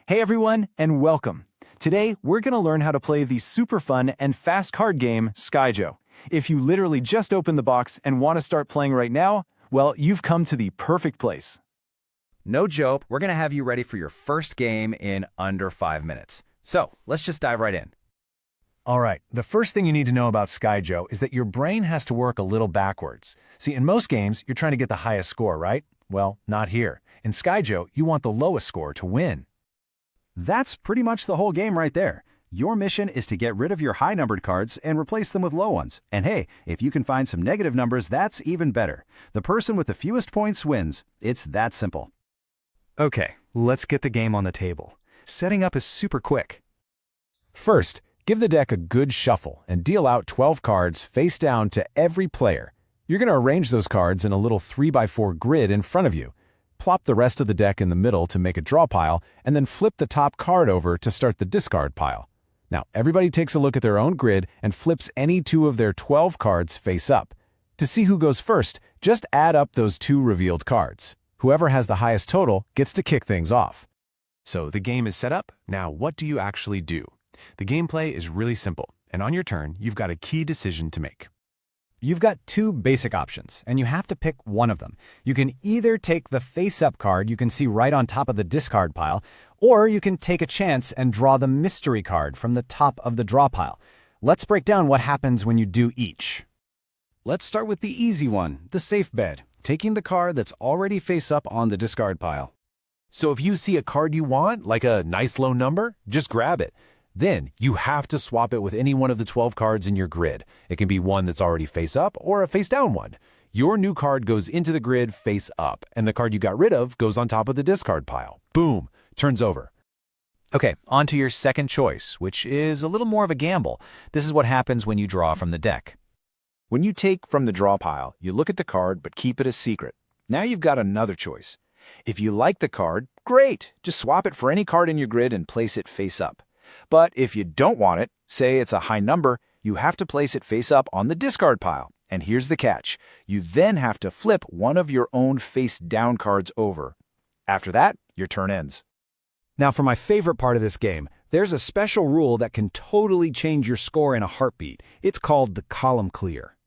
Hey everyone, and welcome. Today, we're going to learn how to play the super fun and fast card game, SKYJO. If you literally just opened the box and want to start playing right now, well, you've come to the perfect place. No joke, we're going to have you ready for your first game in under 5 minutes. So, let's just dive right in. All right, the first thing you need to know about SKYJO is that your brain has to work a little backwards. See, in most games, you're trying to get the highest score, right? Well, not here. In SKYJO, you want the lowest score to win. That's pretty much the whole game right there. Your mission is to get rid of your high-numbered cards and replace them with low ones. And hey, if you can find some negative numbers, that's even better. The person with the fewest points wins. It's that simple. Okay, let's get the game on the table. Setting up is super quick. First, give the deck a good shuffle and deal out 12 cards face down to every player. You're going to arrange those cards in a little 3x4 grid in front of you. Plop the rest of the deck in the middle to make a draw pile, and then flip the top card over to start the discard pile. Now, everybody takes a look at their own grid and flips any 2 of their 12 cards face up. To see who goes first, just add up those 2 revealed cards. Whoever has the highest total gets to kick things off. So the game is set up. Now, what do you actually do? The gameplay is really simple, and on your turn, you've got a key decision to make. You've got 2 basic options, and you have to pick one of them. You can either take the face-up card you can see right on top of the discard pile, or you can take a chance and draw the mystery card from the top of the draw pile. Let's break down what happens when you do each. Let's start with the easy one, the safe bet, taking the card that's already face up on the discard pile. So if you see a card you want, like a nice low number, just grab it. Then you have to swap it with any one of the 12 cards in your grid. It can be one that's already face up or a face down one. Your new card goes into the grid face up, and the card you got rid of goes on top of the discard pile. Boom, turns over. Okay, on to your second choice, which is a little more of a gamble. This is what happens when you draw from the deck. When you take from the draw pile, you look at the card but keep it a secret. Now you've got another choice. If you like the card, great, just swap it for any card in your grid and place it face up. But if you don't want it, say it's a high number, you have to place it face up on the discard pile. And here's the catch. You then have to flip one of your own face down cards over. After that, your turn ends. Now for my favorite part of this game, there's a special rule that can totally change your score in a heartbeat. It's called the column clear.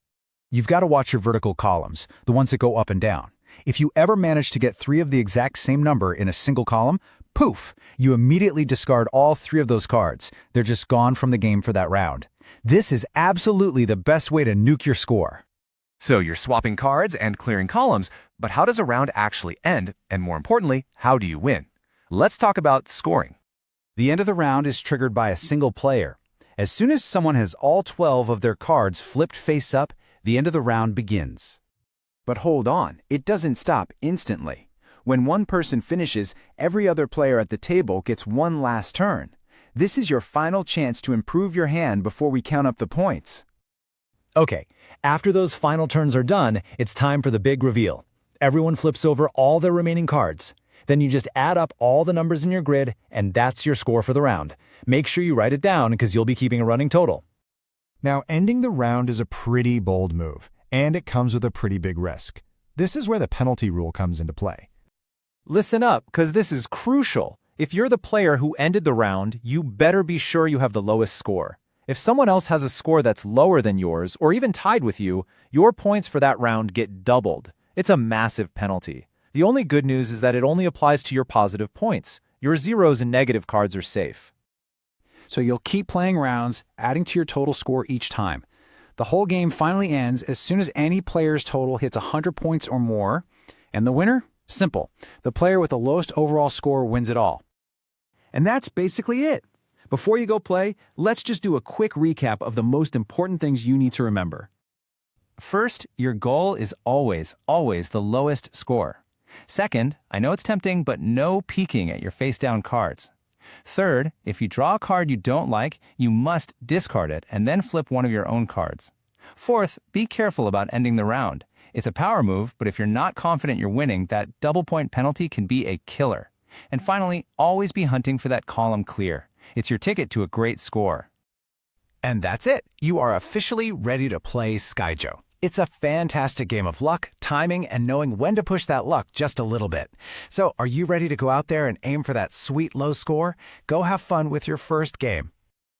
You've got to watch your vertical columns, the ones that go up and down. If you ever manage to get 3 of the exact same number in a single column, poof, you immediately discard all 3 of those cards. They're just gone from the game for that round. This is absolutely the best way to nuke your score. So you're swapping cards and clearing columns, but how does a round actually end? And more importantly, how do you win? Let's talk about scoring. The end of the round is triggered by a single player. As soon as someone has all 12 of their cards flipped face up, the end of the round begins. But hold on, it doesn't stop instantly. When one person finishes, every other player at the table gets one last turn. This is your final chance to improve your hand before we count up the points. Okay, after those final turns are done, it's time for the big reveal. Everyone flips over all their remaining cards. Then you just add up all the numbers in your grid, and that's your score for the round. Make sure you write it down because you'll be keeping a running total. Now, ending the round is a pretty bold move, and it comes with a pretty big risk. This is where the penalty rule comes into play. Listen up, because this is crucial. If you're the player who ended the round, you better be sure you have the lowest score. If someone else has a score that's lower than yours, or even tied with you, your points for that round get doubled. It's a massive penalty. The only good news is that it only applies to your positive points. Your zeros and negative cards are safe. So you'll keep playing rounds, adding to your total score each time. The whole game finally ends as soon as any player's total hits 100 points or more, and the winner? Simple. The player with the lowest overall score wins it all. And that's basically it. Before you go play, let's just do a quick recap of the most important things you need to remember. First, your goal is always the lowest score. Second, I know it's tempting, but no peeking at your face-down cards. Third, if you draw a card you don't like, you must discard it and then flip one of your own cards. Fourth, be careful about ending the round. It's a power move, but if you're not confident you're winning, that double-point penalty can be a killer. And finally, always be hunting for that column clear. It's your ticket to a great score. And that's it. You are officially ready to play SKYJO. It's a fantastic game of luck, timing, and knowing when to push that luck just a little bit. So, are you ready to go out there and aim for that sweet low score? Go have fun with your first game.